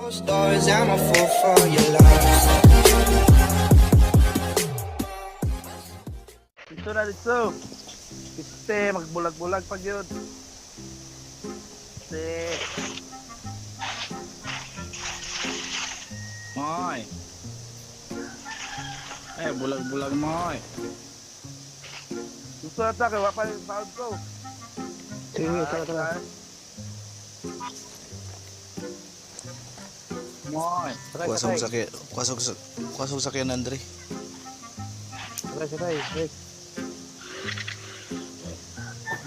Stars, I'm a fool for your love. Dito na dito. Piste, magbulag-bulag pag yun. Piste. Moy. Bulag-bulag moy. Gusto na tayo, wapa yung sound ko. Sige, tara. Moy. Kuwasog sakyan, Andre. Sakay. Wait.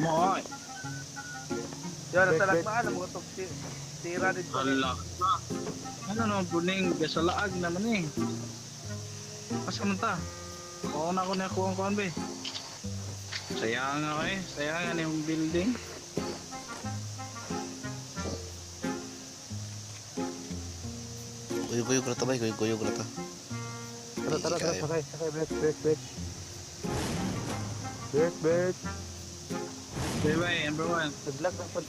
Moy. Yan, ang talagmaan, ang mga itong tira dito. Alak. Ano naman buning gasalaag naman eh. Asa man ta? Oo na ako na kuha be. Sayangan ako eh. Sayangan yung building. Kuyog rata ba? Kuyog rata. Tara, sakay. Break. Bye, number 1. Naglag na pa.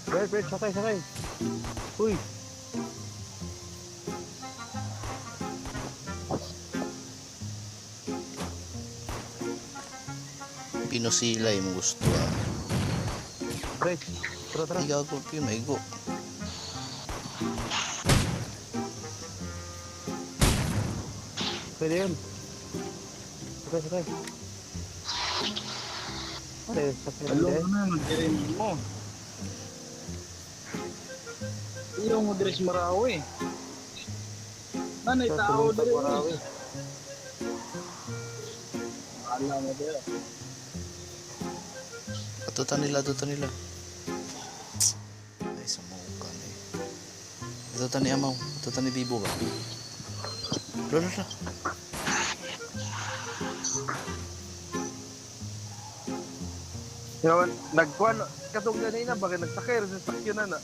Break, sakay. Uy. Pinosilay mo gusto ah. Break. Tara. Ikaw ko, maigo. Pwede yun. Sakay. Sakay Hello din. na, mag-dirin mo. Iyo mo dress marawi. Nanay tao din. Alam mo din. Atutan nila. Ay, samukan eh. Atutan ni Amaw. Atutan ni Bibo ba? Lola. Yan, nagkuhan, katong ganina, bakit nagsakay rin sa sakyo na.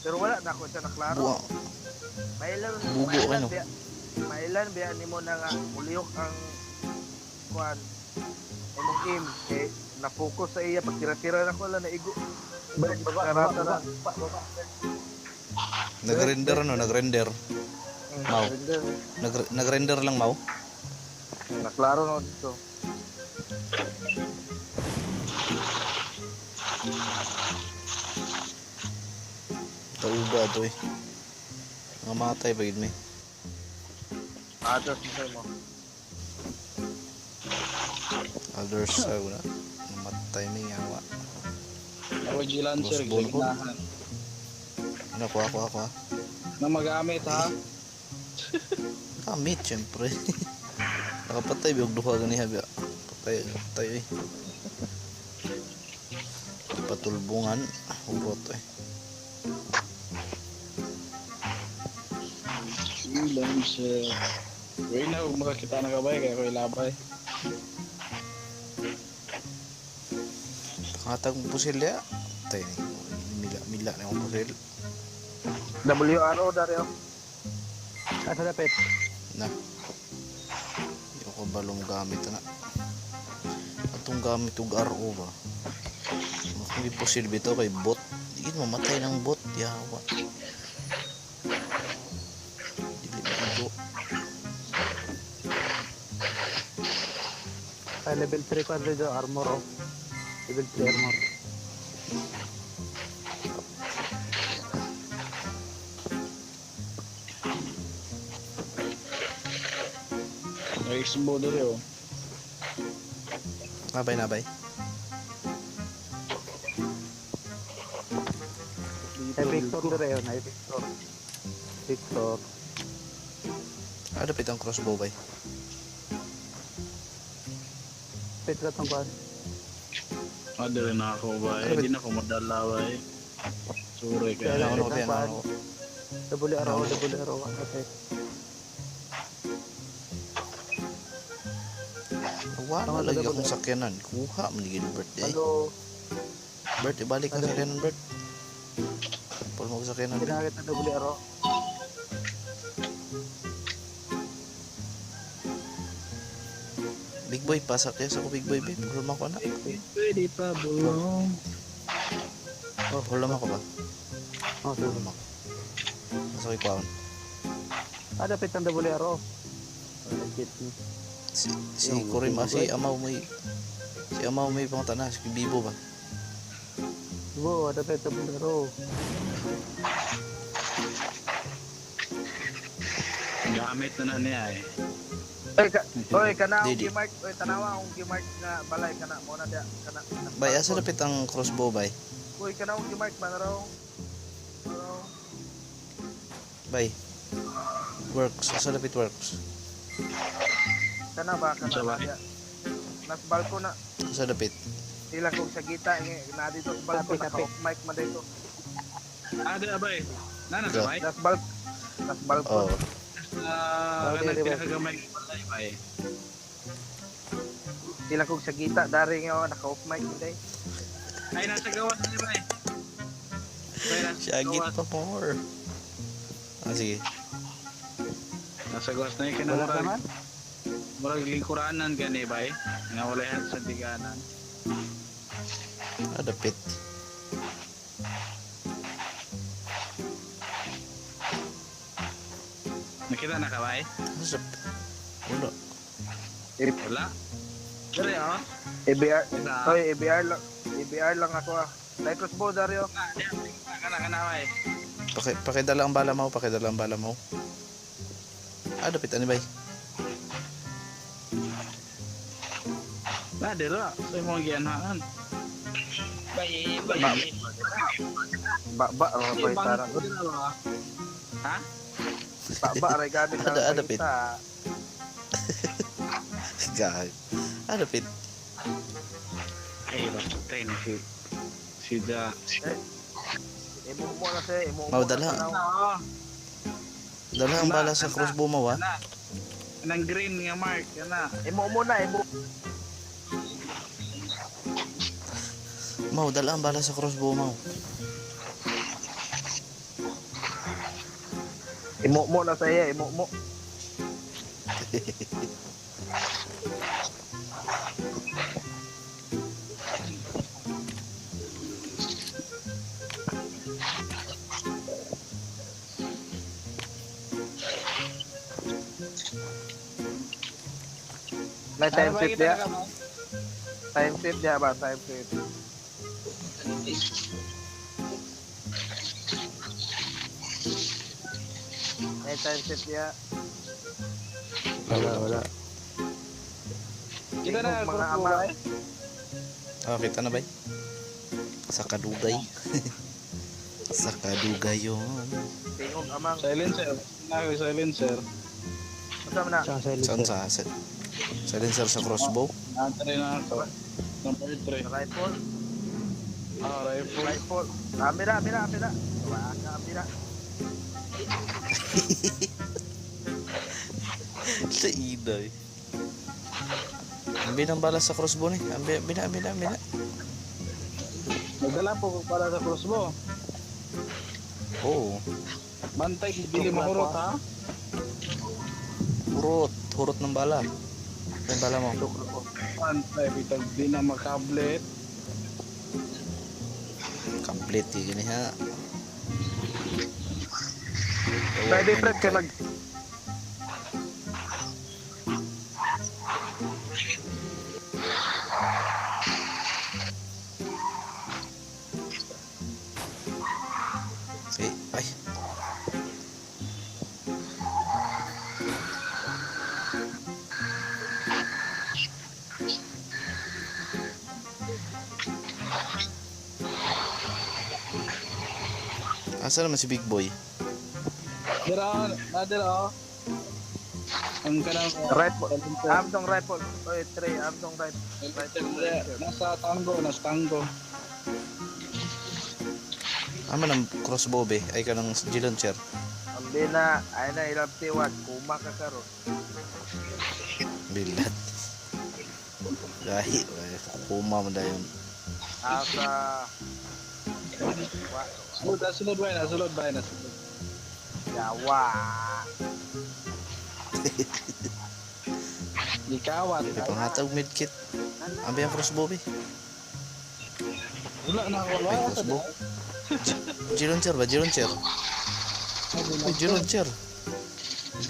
Pero wala na ako siya naklaro. Buwa. Bugo, Mailan biya ni mo na nga uliyok ang kuhan. Imong aim, eh, na-focus sa iya, pag tira-tira na ko lang, naigo. Baba. Nag-render. Mau. Nag-render lang, Mau. Naklaro na ako dito. Tauba to eh. Mga matay ba yun, may? Atas mo. Others, na. Namatay may yawa. Ako G-Lancer, Crossbow ko. ginahan. Ano, kuha. Na magamit ha. Kamit, syempre. Nakapatay, biyog duha ganiha, biya. Patay eh. Patulbungan, urot eh. G-Lancer. Uy na, huwag makakita na kabay, kaya ko ilabay. Pangatag mo pusil ya. Tay ni. Mila na yung pusil. WRO, Dario. Asa dapit? Na. Yung ko balong gamit na. Atong gamit og RO ba? Hindi pusil bito kay bot. Di mamatay ng bot. Yawa. Dili maigo. Ay, level 3 ko dito, armor oh. Level 3 armor. Nag-expo doon yun. Nabay. Ay, Victor dito yun. Victor. Ada pitang crossbow bay. Petra tong kuhan. Ada rin ako ba? Hindi na ako madala ba eh. Sorry ka. Ano ko. Double arrow. Okay. Wala lagi akong sakyanan. Kuha man ni Gilbert eh. Ano? Bert, ibalik ka sakyanan, Bert. Paul mo sakyanan. Ginagit na double arrow. Big boy, pasak kayo sa ko, big boy, babe. Hulam ako na. Pwede pa bulong. Hulam ako ba? Oh, sige. Hulam ako. Nasa ko'y kwaon. Dapat ang double arrow. Legit. Si Kurim, si Amaw may pangtana, si Bibo ba? Bo, dapat double arrow. Gamit na niya eh. Oy, kana ang Didi. gimark, oy tanawa ang gimark nga balay kana mo na dia kana. Bay, asa dapat ang crossbow, bay? Oy, kana ang gimark man raw. Bay. Works, asa dapat works? Kana ba kana Sa na bahay. dia. Nas balko na Asa dapat? sila kog sa gita na dito sa balko Kape, na kape. off mic man dito. Di abay. Nana sabay. Nas balko. Oh. Kanang di ba? pinakagamay ko balay bay. Sila kog sa gita dari nga naka off mic man day. Ay nasa gawas na bay. Bay nasa Shagit gawas. pa more. Sige. Nasa gawas na yung Wala kinamurag. naman. Murag lingkuranan gani bay. Nga wala yan sa diganan. Dapat. Nakita na ka bay? Asa? Wala. Wala. Dari oh. EBR. Wala. Oy, EBR lang ako ah. Like crossbow Dario. Kana bay. Pakidala ang bala mo, pakidala ang bala mo. Dapat ani bay? Dira. Sa imong gianhaan. Bay. Ba boy parang Ha? ba ray gamit Ada pit. kita. Gag. Dapat. Ay, basta tayo na si Da. Imo mo na sa imo. Mau dala. Oo. Dala ang bala sa crossbow mo, ha? Kana. Kanang green nga mark. Kana. Imo muna imo. Mau, dala ang bala sa crossbow mo. Imo mo na sa iya, imo mo. May time shift dia. Time shift dia ba? Time shift. May time shift dia. Wala. Kita na Tingog mga crossbow, ama. bay. Kita na, bay? Sa kadugay. Sa kadugay yun. Tingog amang. Silencer. Silencer. Basta man na. Saan silent? Saan sa silencer sa crossbow? Nantay na ako. Number 3. Rifle. Rifle. Rifle. Mira. Wala ka, mira. Sa iday. Ambi ng bala sa crossbow ni. Ambi na. Nagdala po para sa crossbow. Oo. Bantay, dili mahurot ha? Hurot ng bala. Yung bala mo. Bantay, bitag di na makablet. Complete yun ha. May different ka nag Ay. Asa naman si Big Boy? Dira, nadira oh. Ang kanang rifle. Amdong rifle. Oy, 3 amdong rifle. Nasa tango. Ama ng crossbow be. Ay ka ng G-Launcher. Ambi na ay na ilang tiwat kuma ka karon. Bilad. Gahi. Kupuma mo dayon. Asa Sulod ba na. Yawa. Ikawat. May panghatag medkit. Ambi ang crossbow be. Wala na ako. May crossbow. G-Launcher ba? G-Launcher. Uy, G-Launcher.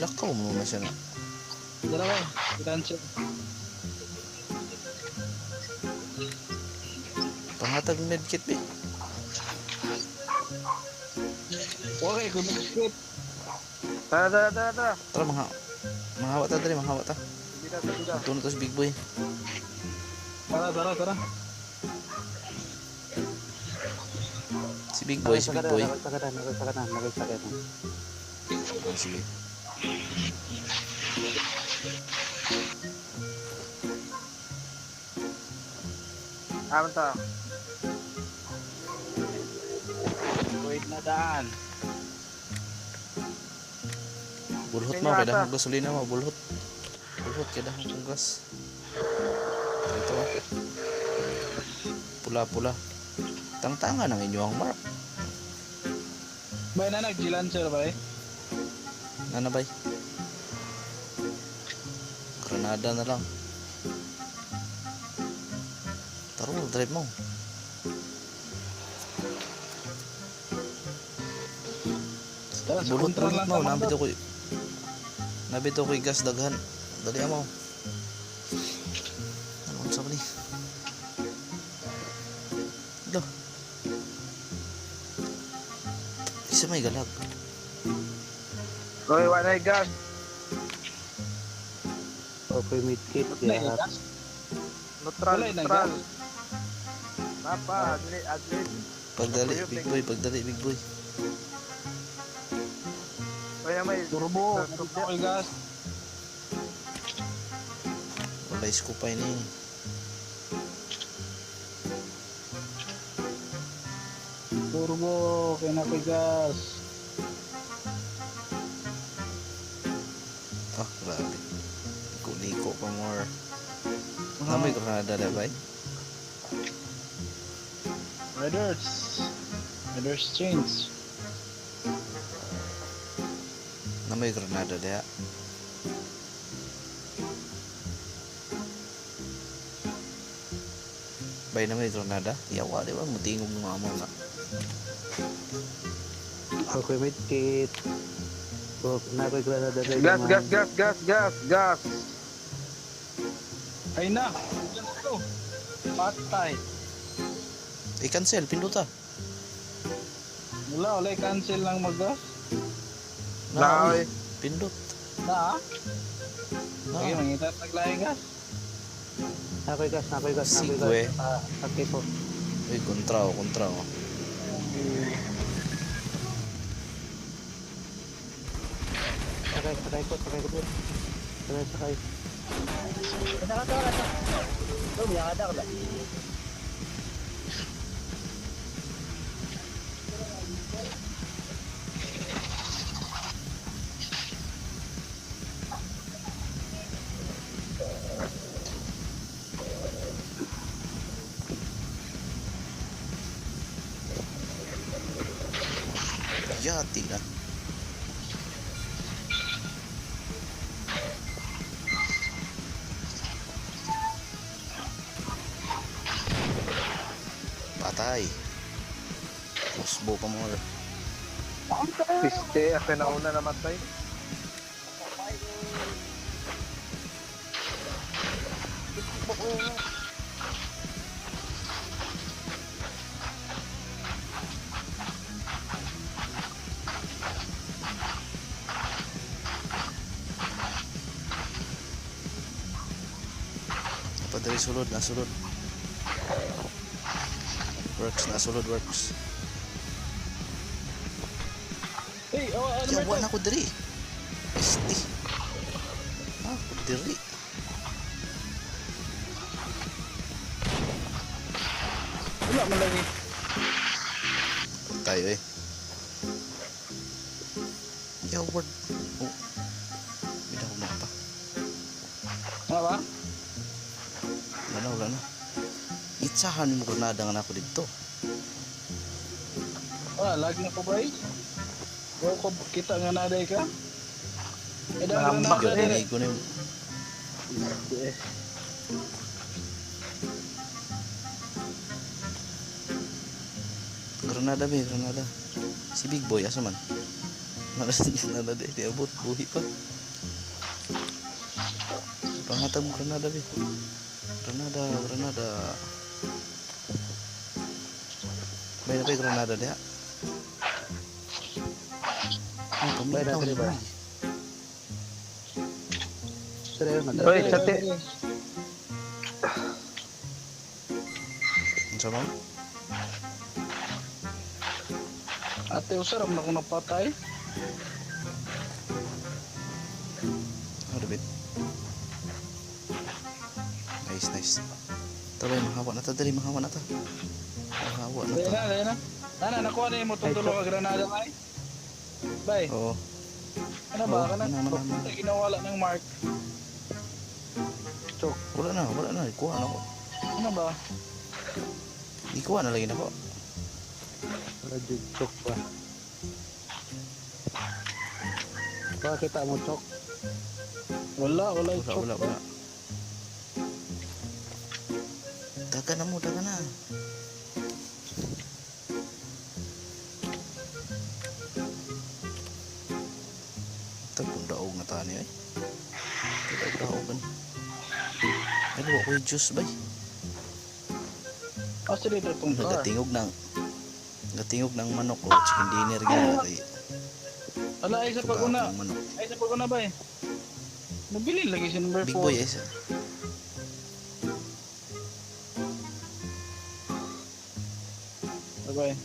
Lakaw mo na siya na. Dala ko. G-Launcher. Pangatag medkit be. Okay, kung nag-quit. Tara. Tara, mahawa ta dali, mahawa ta. Sige na. Tunod to si Big Boy. Tara. Si Big Boy, si Big Boy. Nagkasakit na. Oh, sige. Aman ta. Wait na daan. Bulhot Kanya mo, kaya ata. dahang gasolina mo, bulhot. Bulhot, kaya dahang kong gas. Ito. Pula-pula. Tangtanga ng inyong mark. Bay na nag-G-Launcher ba eh? Nanabay. Granada na lang. Taro, drive mo. Tara, sa Bulhot control lang mo, naman nabito to. ko. Nabito ko gas daghan. Dali mo. Ano sa ni? Lo. Isa may galag. Roy, wala gas. Okay, meet kit. Nay, Yeah. gas? Neutral. Wala na gas. Papa, adlit. Pagdali, Big Boy, pagdali, Big Boy. Kaya may Turbo. Okay, gas. Wala iskupay ni. Turbo. Okay na ko gas. Ah, grabe. Liko pa more. Namoy Granada na ba? Riders change. Namoy Granada dia. Bay namoy Granada. Yawa di ba mutingog ng amo na. Okay, meet kit. So, Granada. Gas. Ay na. Yan to. Patay. I-cancel, pinduta. Wala cancel lang mag-gas. Na, uy. oy. Pindot. Na. Na. Okay, mangita taglay gas. Nakoy gas. Sigwe. Okay po. Uy, kontra. Sakay ko. Sakay. Yati na. Patay. Musbo pa mo. Piste, ako na una namatay. Padali sulod. Works. Hey, ano ba Yawa ito? na ko diri. Esti. Ako diri. Wala man lagi. Tayo eh. Yaward. Oh. Bida ko mapa. Ano ba? Wala na. Itsahan mo Granada nga na ako dito. Lagi na ko ba eh? Ko kita nga naday ka? Eh, dahil Mahambak na Yun, naday. inigo na yung Granada. Si Big Boy, asa man? Nada di abot buhi pa. Pangatag mo granada be. Granada. Bay na pa yung granada diha. Bay na, Pamitaw dali ba? boy. Sir, madali. Oy, sate. Unsa man? Ate, usarap na kung napatay. Ano bit? Nice. Tabay mahawa na ta dali, mahawa na ta. Mahawa na ta. Dahil na. Ana, nakuha na yung motong tulong ka granada ay. Bay, Oo. ano ba? Oo, Kana, naman. ginawala ng mark. Wala na. Ikuha na ko. Ano ba? Ikuha na lagi na ko. Wala jud chok ba? Baka kita mo chok. Wala yung chok. Wala. Daga na. Tagpong daog na tani ay. Daogan. Ano ko yung juice bay? Asa dito itong car? Gatingog ng manok o chicken dinner gina kay. Ala, ay sa paguna. Ang manok. Ay sa paguna ba eh? Nabili lagi si number 4. Big boy isa. Bye-bye.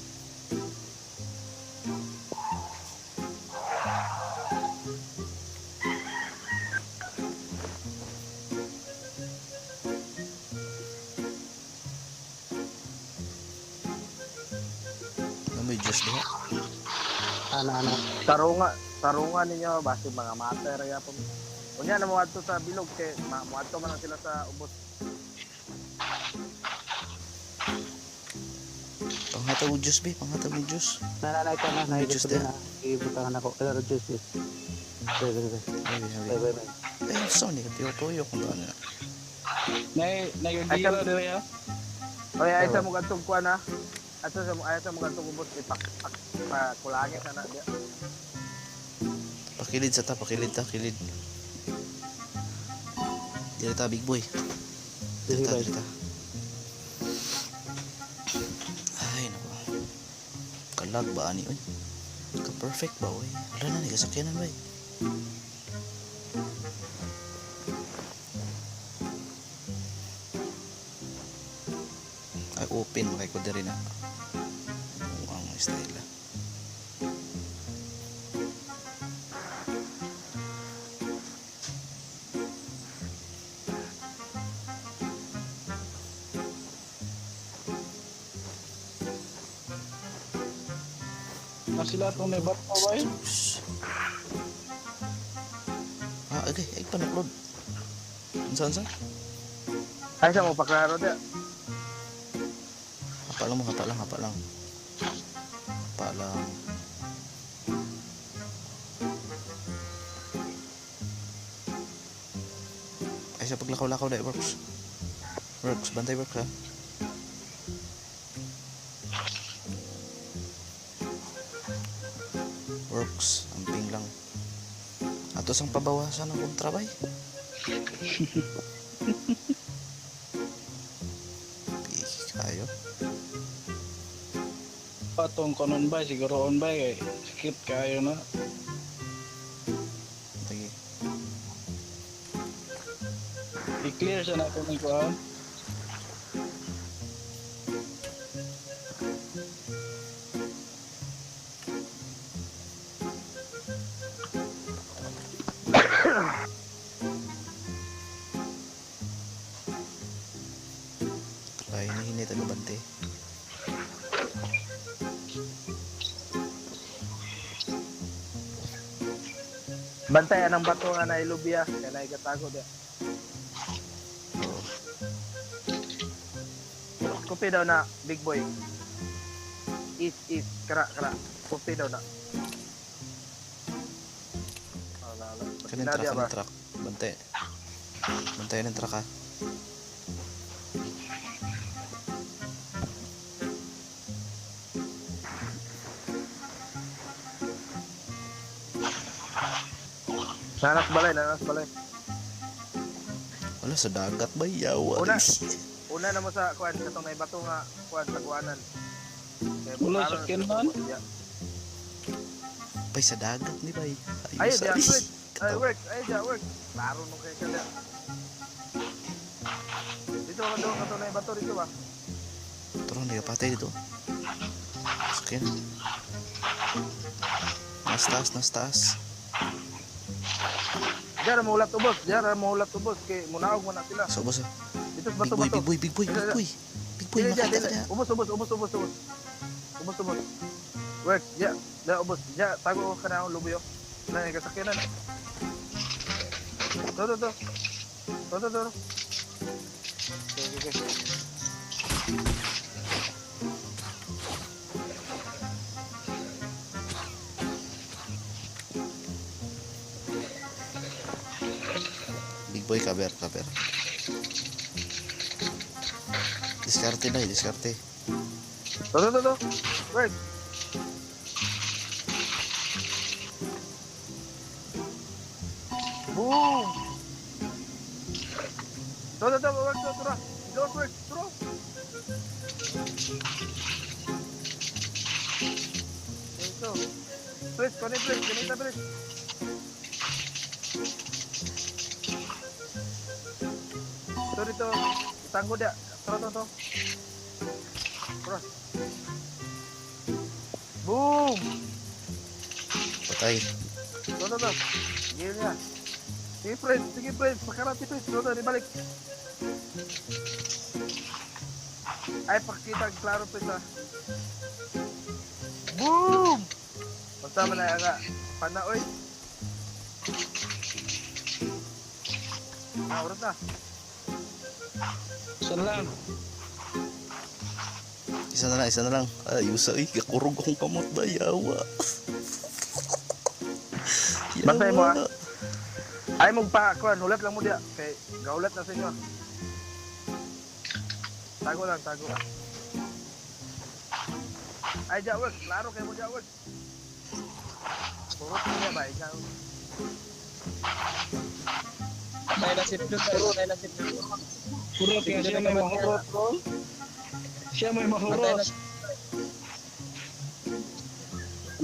Ano may juice diha? Ana. Tarungan ninyo basta mga mater ya po. Unya na mo adto sa bilog kay moadto man lang sila sa ubos. Panghatag mo juice bay, panghatag mo juice. Nananay ka na. May Naigit juice ko din. na. Ibutangan ako. Pero juice eh. Sige. Ay. Eh, so ni toyo kung ano. Na yung dira diri ha. Oy ay sa mo kadtong kuan na. Ato sa mo kadtong ubos ipak pa kulangit na dia. Pakilid ta, kilid. Dili ta big boy. Dili ta. Ay nako. Kalag ba ani oy? Ka perfect ba oy? Wala na ni kasakyanan bay. Ay open makay ko diri na. Ang style. Na sila itong may bato ba eh? Okay, ay panaklod. Unsa? Ay sa mo paklaro dia. Hapa lang. Ay sa paglakaw-lakaw dai works. Bantay works ha. Works, amping lang. Ato sang pabawasan ng kontrabay. Kayo. Patong konon ba? Siguro on ba eh? Sakit kayo na. Sige. I-clear siya na ito ng kuhan. Ay, hinihinay taga-bante. Bantayan ang bato nga na ilubya kay na igatago dia. Oo. Kopi daw na big boy. Is kra. Kopi daw na. Ala. Kanin truck Nadia ba? ng truck. Bante. Bantayan ng truck ha. Nanas balay. Wala sa dagat ba yawa. Una. Una na mo sa kuan katong may bato nga kuan taguanan. Kaya Wala butaran sa kinman? Yeah. Pay sa dagat ni bay. Ay, Ayos diya, aris. work. Ay, work. Ay, diya, work. Klaro nung kay kada. Dito ka doon, katong may bato dito ba? Tara, hindi ka patay dito. Sakin. Nas taas. Diyan mahulat ubos. Diyan mahulat ubos. Kay munaog mo na sila. So, boss. Dito sa Big bato-bato. boy. Big boy, makita ka na. Ubos. Work, ya, da ubos. Ya, tago ka na ang lubuyo. Na yung kasakyanan. To. Okay. Big boy, cover. Diskarte. To. Work. Boom. To, work, to. Don't work, throw. Ito. Please, ganita, please. Ito dito, tanggo dia. To. Cross. Boom. Patay. To. Gil niya. Sige, friends. Pakarati, friends. To, dibalik. Ay, pakita ang klaro, friends, ha. Boom! Masama na nga. Panaoy. Oras na. Saan lang? Isa na lang. Ayos ay, kakurog akong kamot ba, yawa. Bantay mo, ha? Ay mong pakuan, hulat lang mo dia. Kay gaulat na sa inyo. Tago lang. Ay, jawag. Klaro kayo mo jawag. Purot niya ba? Ikaw. Patay na sip doon. Purot kaya siya may mahurot, bro. Siya may mahurot.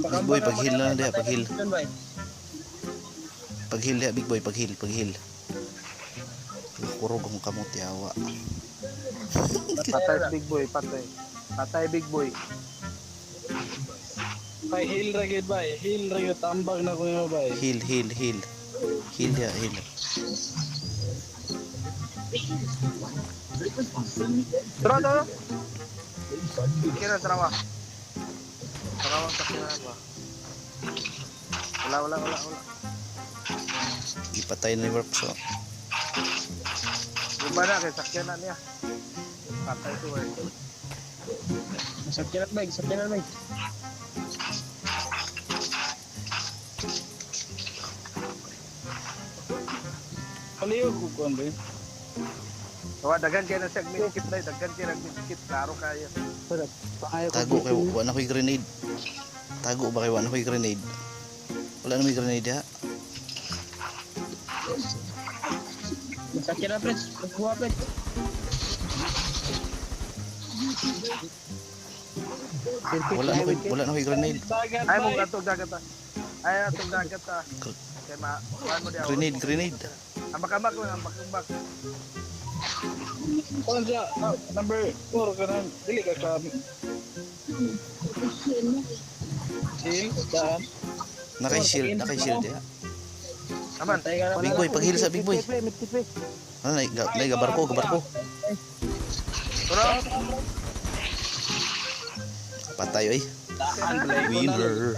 Big boy, paghil na dia, paghil. Paghil dia, big boy, paghil. Kakurog akong kamot, yawa. Patay big boy, patay. Patay big boy. Kay heal ragid ba? Heal ragid tambag na ko nga ba? Heal dia. Tro. Kira trawa. Trawa sa kira ba? Wala. Ipatay na yung workshop. Gimana kay sakyanan niya? Patay to eh. Sakyanan ba? Paliw ko kon ba? Tawa dagan kay na siya minikip na, dagan kay nagminikip, klaro kayo. Tago kayo, wala ko'y grenade. Tago ba kayo, wala ko'y grenade? Wala na may grenade ha? Sakyanan pres, kuha pres. Wala na ko'y grenade. Ay mong atog dagat ta. Ay atog dagat ta. Kay ma kuan mo dia. Grenade. Ambak lang. Kung siya, number 4 ka na, dili ka ka. Shield, daan. Naka-shield ya. Aman. Big boy, paghil sa big boy. Ano, gabar ko. Tro. Patay oy. Daan, Winner.